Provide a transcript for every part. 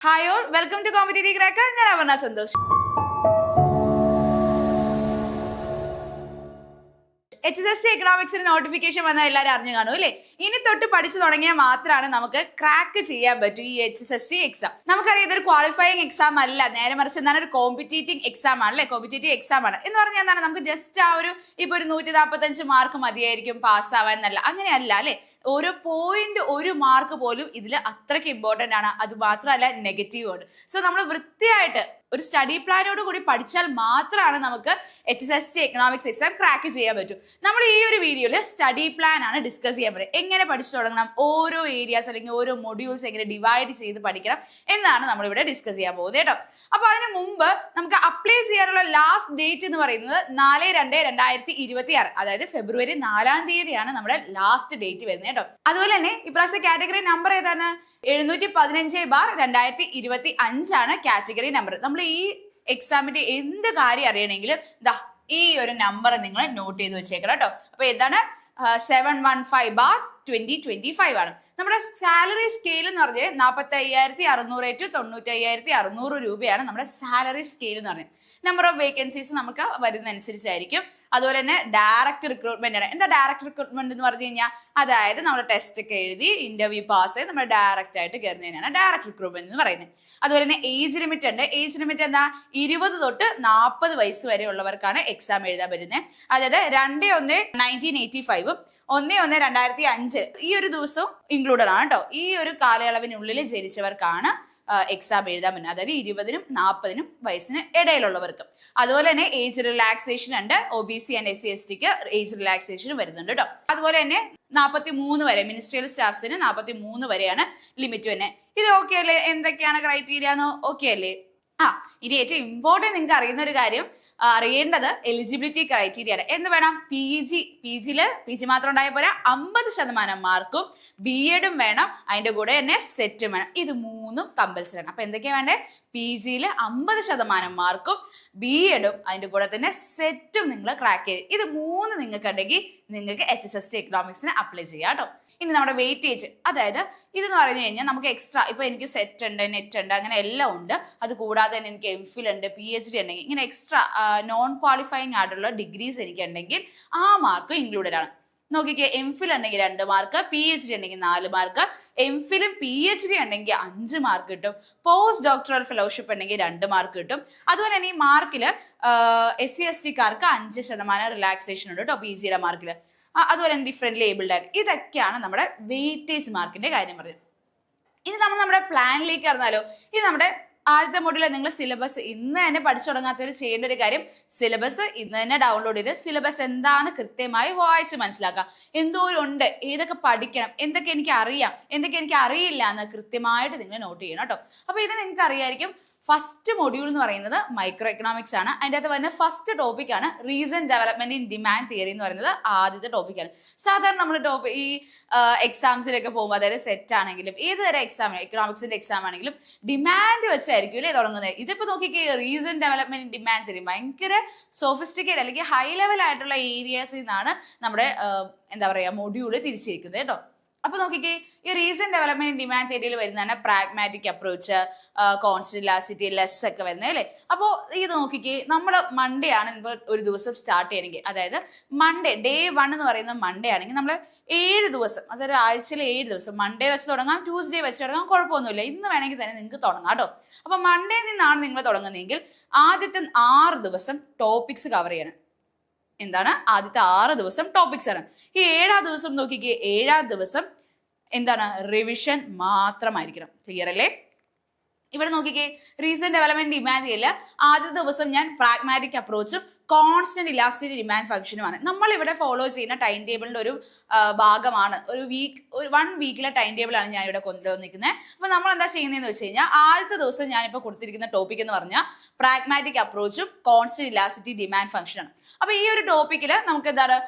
Hi all, welcome to Competitive Cracker. ഞാൻ Aparna Santhosh. HSST എക്കണോമിക്സിന് notification വന്നാൽ എല്ലാവരും അറിഞ്ഞു കാണും അല്ലേ? ഇനി തൊട്ട് പഠിച്ചു തുടങ്ങിയാൽ മാത്രമാണ് നമുക്ക് ക്രാക്ക് ചെയ്യാൻ പറ്റൂ ഈ HSST എക്സാം. നമുക്കറിയാം ഇതൊരു ക്വാളിഫയിങ് എക്സാം അല്ല, നേരെ മറിച്ച് എന്താണ് ഒരു കോമ്പറ്റേറ്റീവ് എക്സാം ആണ് അല്ലെ? കോമ്പറ്റേറ്റീവ് എക്സാം ആണ് എന്ന് പറഞ്ഞാൽ എന്താണ്, നമുക്ക് ജസ്റ്റ് ആ ഒരു ഇപ്പൊ ഒരു 145 മാർക്ക് മതിയായിരിക്കും പാസ്സാവാൻ എന്നല്ല, അങ്ങനെയല്ല അല്ലെ? ഓരോ പോയിന്റ് ഒരു മാർക്ക് പോലും ഇതിൽ അത്രയ്ക്ക് ഇമ്പോർട്ടന്റ് ആണ്. അത് മാത്രമല്ല നെഗറ്റീവ് ഉണ്ട്. സോ നമ്മൾ വൃത്തിയായിട്ട് ഒരു സ്റ്റഡി പ്ലാനോട് കൂടി പഠിച്ചാൽ മാത്രമാണ് നമുക്ക് HSST എക്കണോമിക്സ് എക്സാം ക്രാക്ക് ചെയ്യാൻ പറ്റും. നമ്മൾ ഈ ഒരു വീഡിയോയിൽ സ്റ്റഡി പ്ലാൻ ആണ് ഡിസ്കസ് ചെയ്യാൻ പറ്റും. എങ്ങനെ പഠിച്ചു തുടങ്ങണം, ഓരോ ഏരിയാസ് അല്ലെങ്കിൽ ഓരോ മൊഡ്യൂൾസ് എങ്ങനെ ഡിവൈഡ് ചെയ്ത് പഠിക്കണം എന്നാണ് നമ്മളിവിടെ ഡിസ്കസ് ചെയ്യാൻ പോകുന്നത് കേട്ടോ. അപ്പൊ അതിന് മുമ്പ് നമുക്ക് അപ്ലൈ ചെയ്യാനുള്ള ലാസ്റ്റ് ഡേറ്റ് എന്ന് പറയുന്നത് 4/2/2026, അതായത് ഫെബ്രുവരി 4-ാം തീയതിയാണ് നമ്മുടെ ലാസ്റ്റ് ഡേറ്റ് വരുന്നത് കേട്ടോ. അതുപോലെ തന്നെ ഇപ്രാവശ്യത്തെ കാറ്റഗറി നമ്പർ ഏതാണ്? 715/2025 ആണ് കാറ്റഗറി നമ്പർ. നമ്മൾ ഈ എക്സാമിന്റെ എന്ത് കാര്യം അറിയണമെങ്കിലും ദാ ഈ ഒരു നമ്പർ നിങ്ങൾ നോട്ട് ചെയ്ത് വെച്ചേക്കണം കേട്ടോ. അപ്പൊ ഏതാണ്? 715/2025 ആണ്. നമ്മുടെ സാലറി സ്കെയിൽ എന്ന് പറഞ്ഞാൽ 45,600 to 95,600 രൂപയാണ് നമ്മുടെ സാലറി സ്കെയിൽ എന്ന് പറഞ്ഞത്. നമ്പർ ഓഫ് വേക്കൻസീസ് നമുക്ക് വരുന്നതനുസരിച്ചായിരിക്കും. അതുപോലെ തന്നെ ഡയറക്റ്റ് റിക്രൂട്ട്മെന്റ് ആണ്. എന്താ ഡയറക്റ്റ് റിക്രൂട്ട്മെന്റ് എന്ന് പറഞ്ഞു കഴിഞ്ഞാൽ, അതായത് നമ്മുടെ ടെസ്റ്റ് ഒക്കെ എഴുതി ഇന്റർവ്യൂ പാസ് ചെയ്ത് നമ്മൾ ഡയറക്റ്റ് ആയിട്ട് കയറുന്നതിനാണ് ഡയറക്റ്റ് റിക്രൂട്ട്മെന്റ് എന്ന് പറയുന്നത്. അതുപോലെ തന്നെ ഏജ് ലിമിറ്റ് ഉണ്ട്. ഏജ് ലിമിറ്റ് എന്താ? 20 തൊട്ട് 40 വയസ്സ് വരെ ഉള്ളവർക്കാണ് എക്സാം എഴുതാൻ പറ്റുന്നത്. അതായത് 2/1/1985 1/1/2005 ഈ ഒരു ദിവസവും ഇൻക്ലൂഡഡ് ആണ് കേട്ടോ. ഈ ഒരു കാലയളവിനുള്ളിൽ ജനിച്ചവർക്കാണ് എക്സാം എഴുതാൻ പറ്റുന്നത്, അതായത് 20-നും 40-നും വയസ്സിന് ഇടയിലുള്ളവർക്ക്. അതുപോലെ തന്നെ ഏജ് റിലാക്സേഷൻ ഉണ്ട്. OBC ആൻഡ് SC/STക്ക് ഏജ് റിലാക്സേഷൻ വരുന്നുണ്ട് കേട്ടോ. അതുപോലെ തന്നെ 43 വരെ മിനിസ്ട്രിയൽ സ്റ്റാഫ്സിന് 43 വരെയാണ് ലിമിറ്റ് തന്നെ. ഇത് ഓക്കെ അല്ലേ? എന്തൊക്കെയാണ് ക്രൈറ്റീരിയ എന്ന് ഓക്കെ അല്ലേ? ഇനി ഏറ്റവും ഇമ്പോർട്ടൻറ്റ് നിങ്ങൾക്ക് അറിയുന്ന ഒരു കാര്യം അറിയേണ്ടത് എലിജിബിലിറ്റി ക്രൈറ്റീരിയ ആണ്. എന്ന് വേണം? പി ജി മാത്രം ഉണ്ടായാൽ പോരാ, 50% മാർക്കും BEdും വേണം, അതിന്റെ കൂടെ തന്നെ സെറ്റും വേണം. ഇത് മൂന്നും കമ്പൽസറി ആണ്. അപ്പൊ എന്തൊക്കെയാ വേണ്ടേ? PGയിൽ 50% മാർക്കും BEdും അതിന്റെ കൂടെ തന്നെ സെറ്റും നിങ്ങൾ ക്രാക്ക് ചെയ്ത്, ഇത് 3 നിങ്ങൾക്ക് ഉണ്ടെങ്കിൽ നിങ്ങൾക്ക് HSST എക്കണോമിക്സിന് അപ്ലൈ ചെയ്യാം കേട്ടോ. ഇനി നമ്മുടെ വെയിറ്റേജ്, അതായത് ഇതെന്ന് പറഞ്ഞു കഴിഞ്ഞാൽ നമുക്ക് എക്സ്ട്രാ ഇപ്പൊ എനിക്ക് സെറ്റ് ഉണ്ട്, നെറ്റ് ഉണ്ട്, അങ്ങനെ എല്ലാം ഉണ്ട്. അത് കൂടാതെ തന്നെ എനിക്ക് MPhil ഉണ്ട്, PhD ഉണ്ടെങ്കിൽ, ഇങ്ങനെ എക്സ്ട്രാ നോൺ ക്വാളിഫയിങ് ആയിട്ടുള്ള ഡിഗ്രീസ് എനിക്ക് ഉണ്ടെങ്കിൽ ആ മാർക്ക് ഇൻക്ലൂഡഡ് ആണ്. നോക്കിക്കേ, MPhil ഉണ്ടെങ്കിൽ 2 മാർക്ക്, PhD ഉണ്ടെങ്കിൽ 4 മാർക്ക്, MPhilഉം PhD ഉണ്ടെങ്കിൽ 5 മാർക്ക് കിട്ടും, പോസ്റ്റ് ഡോക്ടറൽ ഫെലോഷിപ്പ് ഉണ്ടെങ്കിൽ 2 മാർക്ക് കിട്ടും. അതുപോലെ തന്നെ ഈ മാർക്കിൽ SC/STക്കാർക്ക് 5% റിലാക്സേഷൻ ഉണ്ട് കേട്ടോ PGയുടെ മാർക്കിൽ. അതുപോലെ തന്നെ ഡിഫറെന്റ് ലേബിൾഡ് ആയിട്ട്. ഇതൊക്കെയാണ് നമ്മുടെ വെയിറ്റേജ് മാർക്കിന്റെ കാര്യം പറഞ്ഞത്. ഇനി നമ്മൾ നമ്മുടെ പ്ലാനിലേക്ക് കടന്നാലോ. ഇത് നമ്മുടെ ആദ്യത്തെ മോഡ്യൂളിൽ നിങ്ങൾ സിലബസ് ഇന്ന് തന്നെ പഠിച്ചു തുടങ്ങാത്തവർ ചെയ്യേണ്ട ഒരു കാര്യം, സിലബസ് ഇന്ന് തന്നെ ഡൗൺലോഡ് ചെയ്ത് സിലബസ് എന്താണെന്ന് കൃത്യമായി വായിച്ച് മനസ്സിലാക്കുക. എന്തോരുണ്ട്, ഏതൊക്കെ പഠിക്കണം, എന്തൊക്കെ എനിക്ക് അറിയാം, എന്തൊക്കെ എനിക്ക് അറിയില്ല എന്ന് കൃത്യമായിട്ട് നിങ്ങൾ നോട്ട് ചെയ്യണം കേട്ടോ. അപ്പൊ ഇത് നിങ്ങൾക്ക് അറിയായിരിക്കും. ഫസ്റ്റ് മൊഡ്യൂൾ എന്ന് പറയുന്നത് മൈക്രോ എക്കണോമിക്സ് ആണ്. അതിൻ്റെ അകത്ത് വരുന്ന ഫസ്റ്റ് ടോപ്പിക്കാണ് reason development in demand theory എന്ന് പറയുന്നത് ആദ്യത്തെ ടോപ്പിക്കാണ്. സാധാരണ നമ്മൾ ഈ എക്സാംസിലൊക്കെ പോകുമ്പോൾ, അതായത് സെറ്റ് ആണെങ്കിലും ഏത് തരം എക്സാം, എക്കണോമിക്സിന്റെ എക്സാം ആണെങ്കിലും ഡിമാൻഡ് വെച്ചായിരിക്കും അല്ലേ തുടങ്ങുന്നത്. ഇതിപ്പോ നോക്കിക്കേ, reason development in demand theory ഭയങ്കര സോഫിസ്റ്റിക്കേറ്റ് അല്ലെങ്കിൽ ഹൈ ലെവൽ ആയിട്ടുള്ള ഏരിയാസിൽ നിന്നാണ് നമ്മുടെ എന്താ പറയുക മൊഡ്യൂള് തിരിച്ചിരിക്കുന്നത് കേട്ടോ. അപ്പൊ നോക്കിക്കേ, ഈ റീസൺ ഡെവലപ്മെന്റ് ഡിമാൻഡ് തിയറിയിൽ വരുന്നതാണ് pragmatic approach, constant elasticity, less ഒക്കെ വരുന്നത് അല്ലേ. അപ്പോൾ ഇത് നോക്കിക്കേ, നമ്മൾ മൺഡേ ആണ് ഇപ്പോൾ ഒരു ദിവസം സ്റ്റാർട്ട് ചെയ്യണമെങ്കിൽ, അതായത് മൺഡേ ഡേ 1 എന്ന് പറയുന്നത് മൺഡേ ആണെങ്കിൽ നമ്മൾ 7 ദിവസം, അതായത് ആഴ്ചയിൽ 7 ദിവസം, മൺഡേ വെച്ച് തുടങ്ങാം, ട്യൂസ്ഡേ വെച്ച് തുടങ്ങാം, കുഴപ്പമൊന്നുമില്ല. ഇന്ന് വേണമെങ്കിൽ തന്നെ നിങ്ങൾക്ക് തുടങ്ങാം കേട്ടോ. അപ്പൊ മൺഡേ നിന്നാണ് നിങ്ങൾ തുടങ്ങുന്നതെങ്കിൽ ആദ്യത്തെ 6 ദിവസം ടോപ്പിക്സ് കവർ ചെയ്യണം. എന്താണ്? ആദ്യത്തെ 6 ദിവസം ടോപ്പിക്സ് ആണ്. ഈ 7-ാം ദിവസം നോക്കിക്കേ, 7-ാം ദിവസം എന്താണ്? റിവിഷൻ മാത്രമായിരിക്കണം. ക്ലിയർ അല്ലേ? ഇവിടെ നോക്കിക്കേ, റീസൺ ഡെവലപ്മെന്റ് ഡിമാൻഡ് ചെയ്യില്ല. ആദ്യ ദിവസം ഞാൻ പ്രാഗ്മാറ്റിക് അപ്രോച്ചും കോൺസ്റ്റന്റ് ഇലാസ്റ്റിറ്റി ഡിമാൻഡ് ഫംഗ്ഷനുമാണ് നമ്മൾ ഇവിടെ ഫോളോ ചെയ്യുന്ന ടൈം ടേബിളിന്റെ ഒരു ഭാഗമാണ്. ഒരു 1 വീക്കിലെ ടൈം ടേബിൾ ആണ് ഞാൻ ഇവിടെ കൊണ്ടുവന്നിരിക്കുന്നത്. അപ്പൊ നമ്മൾ എന്താ ചെയ്യുന്നതെന്ന് വെച്ച് കഴിഞ്ഞാൽ, ആദ്യത്തെ ദിവസം ഞാനിപ്പോൾ കൊടുത്തിരിക്കുന്ന ടോപ്പിക് എന്ന് പറഞ്ഞാൽ പ്രാഗ്മാറ്റിക് അപ്രോച്ചും കോൺസ്റ്റന്റ് ഇലാസ്റ്റിറ്റി ഡിമാൻഡ് ഫംഗ്ഷനാണ്. അപ്പൊ ഈ ഒരു ടോപ്പിക്കിൽ നമുക്ക് എന്താണ്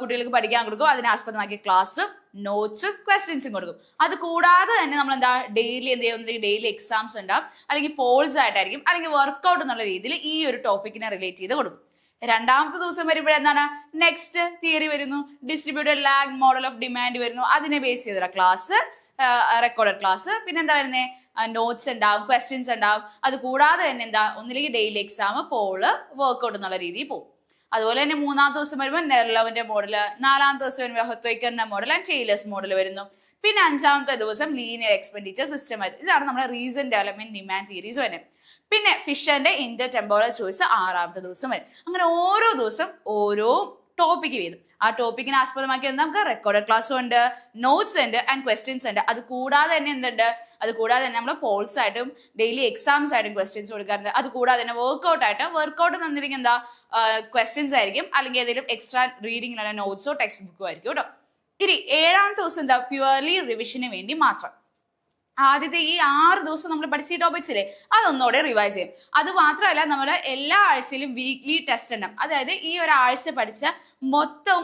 കുട്ടികൾക്ക് പഠിക്കാൻ കൊടുക്കും, അതിനെ ആസ്പദമാക്കിയ ക്ലാസ്സും നോട്ട്സും ക്വസ്റ്റ്യൻസും കൊടുക്കും. അത് കൂടാതെ തന്നെ നമ്മൾ എന്താ ഡെയിലി എന്ത് ചെയ്യുന്നത്, ഡെയിലി എക്സാംസ് ഉണ്ടാവും, അല്ലെങ്കിൽ പോൾസ് ആയിട്ടായിരിക്കും, അല്ലെങ്കിൽ വർക്ക്ഔട്ട് എന്നുള്ള രീതിയിൽ ഈ ഒരു ടോപ്പിക്കിനെ റിലേറ്റ് ചെയ്ത് കൊടുക്കും. രണ്ടാമത്തെ ദിവസം വരുമ്പോഴെന്താണ് നെക്സ്റ്റ് തിയറി വരുന്നു, distributed lag model of demand വരുന്നു, അതിനെ ബേസ് ചെയ്തിട്ടുള്ള ക്ലാസ്, റെക്കോർഡഡ് ക്ലാസ്. പിന്നെ എന്താ വരുന്നത്, നോട്ട്സ് ഉണ്ടാവും, ക്വസ്റ്റ്യൻസ് ഉണ്ടാവും. അത് കൂടാതെ തന്നെ എന്താ, ഒന്നില്ലെങ്കിൽ ഡെയിലി എക്സാം, പോള്, വർക്ക്ഔട്ട് എന്നുള്ള രീതിയിൽ പോകും. അതുപോലെ തന്നെ 3-ാമത്തെ ദിവസം വരുമ്പോൾ നെർലവിന്റെ മോഡല്, 4-ാമത്തെ ദിവസം വരുമ്പോൾ ഹൊത്തോയ്ക്കറിന്റെ മോഡൽ ആൻഡ് ടൈലേഴ്സ് മോഡൽ വരുന്നു. പിന്നെ 5-ാമത്തെ ദിവസം ലീനിയർ എക്സ്പെൻഡിച്ചർ സിസ്റ്റം ആയിരുന്നു. ഇതാണ് നമ്മുടെ റീസൺ ഡെവലപ്മെന്റ് ഡിമാൻഡ് തിയറീസ് വരുന്നത്. പിന്നെ ഫിഷറിന്റെ ഇന്റർ ടെമ്പോറൽ ചോയ്സ് 6-ാമത്തെ ദിവസം വരും. അങ്ങനെ ഓരോ ദിവസം ഓരോ ടോപ്പിക്ക് വീതം. ആ ടോപ്പിക്കിനെ ആസ്പദമാക്കി നമുക്ക് റെക്കോർഡ് ക്ലാസ്സും ഉണ്ട്, നോട്ട്സ് ഉണ്ട് ആൻഡ് ക്വസ്റ്റ്യൻസ് ഉണ്ട്. അത് കൂടാതെ തന്നെ എന്തുണ്ട്, അത് കൂടാതെ തന്നെ നമ്മൾ പോൾസ് ആയിട്ടും ഡെയിലി എക്സാംസ് ആയിട്ടും ക്വസ്റ്റ്യൻസ് കൊടുക്കാറുണ്ട്. അത് കൂടാതെ തന്നെ വർക്ക്ഔട്ട് തന്നിരിക്കും എന്താ, ക്വസ്റ്റ്യൻസ് ആയിരിക്കും, അല്ലെങ്കിൽ ഏതെങ്കിലും എക്സ്ട്രാ റീഡിങ്ങിനുള്ള നോട്ട്സോ ടെക്സ്റ്റ് ബുക്കോ ആയിരിക്കും കേട്ടോ. ഇനി 7-ാമത്തെ ദിവസം എന്താ, പ്യുവർലി റിവിഷന് വേണ്ടി മാത്രം. ആദ്യത്തെ ഈ 6 ദിവസം നമ്മൾ പഠിച്ച ഈ ടോപ്പിക്സിലെ അതൊന്നുകൂടെ റിവൈസ് ചെയ്യും. അത് മാത്രമല്ല, നമ്മൾ എല്ലാ ആഴ്ചയിലും വീക്ക്ലി ടെസ്റ്റ് ഉണ്ടാവും. അതായത് ഈ ഒരാഴ്ച പഠിച്ച മൊത്തം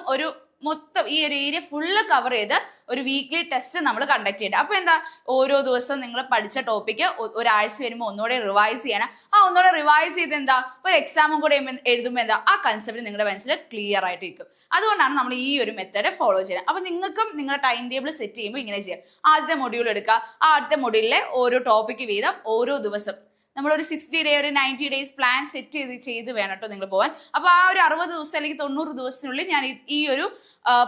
ഈ ഒരു ഏരിയ ഫുള്ള് കവർ ചെയ്ത് ഒരു വീക്ക്ലി ടെസ്റ്റ് നമ്മൾ കണ്ടക്ട് ചെയ്യണം. അപ്പൊ എന്താ, ഓരോ ദിവസവും നിങ്ങൾ പഠിച്ച ടോപ്പിക്ക് ഒരാഴ്ച വരുമ്പോൾ ഒന്നുകൂടെ റിവൈസ് ചെയ്യണം. ഒന്നുകൂടെ റിവൈസ് ചെയ്ത് എന്താ, ഒരു എക്സാമും കൂടെ എഴുതുമ്പോൾ എന്താ, ആ കൺസെപ്റ്റ് നിങ്ങളുടെ മനസ്സിൽ ക്ലിയർ ആയിട്ട് ഇരിക്കും. അതുകൊണ്ടാണ് നമ്മൾ ഈ ഒരു മെത്തേഡ് ഫോളോ ചെയ്യുന്നത്. അപ്പൊ നിങ്ങൾക്കും നിങ്ങളുടെ ടൈം ടേബിൾ സെറ്റ് ചെയ്യുമ്പോൾ ഇങ്ങനെ ചെയ്യാം. ആദ്യത്തെ മൊഡ്യൂൾ എടുക്കുക, ആദ്യത്തെ മൊഡ്യൂളിലെ ഓരോ ടോപ്പിക്ക് വീതം ഓരോ ദിവസം നമ്മളൊരു 60 ഡേ ഒരു 90 ഡേയ്സ് പ്ലാൻ സെറ്റ് ചെയ്ത് വേണം കേട്ടോ നിങ്ങൾ പോകാൻ. അപ്പൊ ആ ഒരു 60 ദിവസം അല്ലെങ്കിൽ 90 ദിവസത്തിനുള്ളിൽ ഞാൻ ഈ ഒരു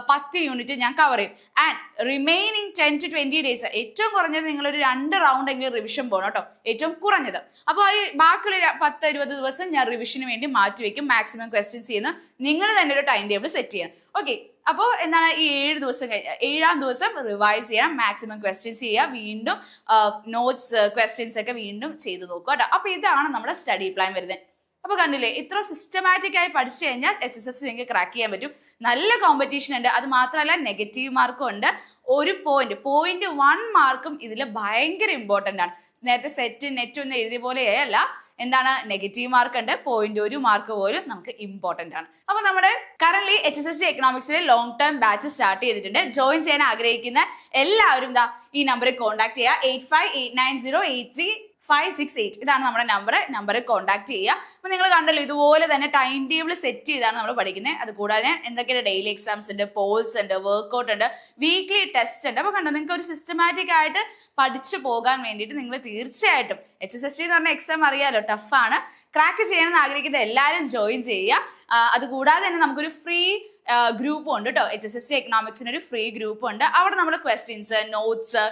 10 യൂണിറ്റ് ഞാൻ കവർ ചെയ്യും. ആൻഡ് റിമൈനിങ് 10 to 20 ഡേയ്സ് ഏറ്റവും കുറഞ്ഞത് നിങ്ങളൊരു 2 റൗണ്ട് എങ്കിലും റിവിഷൻ പോകണം കേട്ടോ, ഏറ്റവും കുറഞ്ഞത്. അപ്പോൾ ഈ ബാക്കിയുള്ള 10-20 ദിവസം ഞാൻ റിവിഷന് വേണ്ടി മാറ്റി വെക്കും. മാക്സിമം ക്വസ്റ്റ്യൻസ് ചെയ്യുന്ന നിങ്ങൾ തന്നെ ഒരു ടൈം ടേബിൾ സെറ്റ് ചെയ്യണം. ഓക്കെ, അപ്പോൾ എന്താണ്, ഈ 7 ദിവസം കഴിഞ്ഞ 7-ാം ദിവസം റിവൈസ് ചെയ്യാം, മാക്സിമം ക്വസ്റ്റ്യൻസ് ചെയ്യുക, വീണ്ടും നോട്ട്സ് ക്വസ്റ്റ്യൻസ് ഒക്കെ വീണ്ടും ചെയ്ത് നോക്കുക കേട്ടോ. അപ്പൊ ഇതാണ് നമ്മുടെ സ്റ്റഡി പ്ലാൻ വരുന്നത്. അപ്പൊ കണ്ടില്ലേ, ഇത്ര സിസ്റ്റമാറ്റിക് ആയി പഠിച്ചു കഴിഞ്ഞാൽ SSLC നിങ്ങൾക്ക് ക്രാക്ക് ചെയ്യാൻ പറ്റും. നല്ല കോമ്പറ്റീഷൻ ഉണ്ട്. അത് മാത്രമല്ല നെഗറ്റീവ് മാർക്കും ഉണ്ട്. ഒരു പോയിന്റ് 1 മാർക്കും ഇതിൽ ഭയങ്കര ഇമ്പോർട്ടന്റ് ആണ്. നേരത്തെ സെറ്റ് നെറ്റ് ഒന്നും എഴുതിയ പോലെയല്ല, എന്താണ്, നെഗറ്റീവ് മാർക്ക് ഉണ്ട്. 0.1 മാർക്ക് പോലും നമുക്ക് ഇമ്പോർട്ടന്റ് ആണ്. അപ്പൊ നമ്മുടെ കറന്റ് HSLC എക്കണോമിക്സിലെ ലോങ് ടേം ബാച്ച് സ്റ്റാർട്ട് ചെയ്തിട്ടുണ്ട്. ജോയിൻ ചെയ്യാൻ ആഗ്രഹിക്കുന്ന എല്ലാവരും ഈ നമ്പറിൽ കോൺടാക്ട് ചെയ്യുക. 8589083568 ഇതാണ് നമ്മുടെ നമ്പറിൽ കോൺടാക്ട് ചെയ്യുക. അപ്പൊ നിങ്ങൾ കണ്ടല്ലോ, ഇതുപോലെ തന്നെ ടൈം ടേബിൾ സെറ്റ് ചെയ്താണ് നമ്മൾ പഠിക്കുന്നത്. അത് കൂടാതെ എന്തൊക്കെയാണ്, ഡെയിലി എക്സാംസ് ഉണ്ട്, പോൾസ് ഉണ്ട്, വർക്ക്ഔട്ട് ഉണ്ട്, വീക്ക്ലി ടെസ്റ്റ് ഉണ്ട്. അപ്പൊ കണ്ടോ, നിങ്ങൾക്ക് ഒരു സിസ്റ്റമാറ്റിക് ആയിട്ട് പഠിച്ചു പോകാൻ വേണ്ടിയിട്ട് നിങ്ങൾ തീർച്ചയായിട്ടും HSLC എന്ന് പറഞ്ഞ എക്സാം അറിയാലോ, ടഫാണ്. ക്രാക്ക് ചെയ്യാനെന്ന് ആഗ്രഹിക്കുന്ന എല്ലാവരും ജോയിൻ ചെയ്യുക. അതുകൂടാതെ തന്നെ നമുക്കൊരു ഫ്രീ ഗ്രൂപ്പും ഉണ്ട് കേട്ടോ. HSLC എക്കണോമിക്സിന് ഒരു ഫ്രീ ഗ്രൂപ്പ് ഉണ്ട്. അവിടെ നമ്മൾ ക്വസ്റ്റ്യൻസ്, നോട്ട്സ്,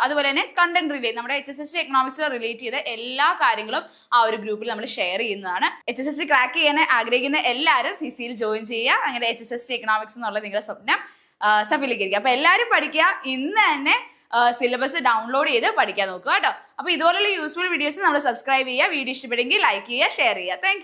അതുപോലെ തന്നെ കണ്ടന്റ് നമ്മുടെ HSLC എക്കണോമിക്സിൽ റിലേറ്റ് ചെയ്ത എല്ലാ കാര്യങ്ങളും ആ ഒരു ഗ്രൂപ്പിൽ നമ്മൾ ഷെയർ ചെയ്യുന്നതാണ്. HSLC ക്രാക്ക് ചെയ്യാൻ ആഗ്രഹിക്കുന്ന എല്ലാവരും CCയിൽ ജോയിൻ ചെയ്യുക. അങ്ങനെ HSLC എക്കണോമിക്സ് എന്നുള്ള നിങ്ങളുടെ സ്വപ്നം സഫലീകരിക്കുക. അപ്പൊ എല്ലാവരും പഠിക്കുക. ഇന്ന് തന്നെ സിലബസ് ഡൗൺലോഡ് ചെയ്ത് പഠിക്കാൻ നോക്കുക കേട്ടോ. അപ്പൊ ഇതുപോലുള്ള യൂസ്ഫുൾ വീഡിയോസ് നമ്മൾ സബ്സ്ക്രൈബ് ചെയ്യുക. വീഡിയോ ഇഷ്ടപ്പെടുമെങ്കിൽ ലൈക്ക് ചെയ്യുക, ഷെയർ ചെയ്യുക. താങ്ക്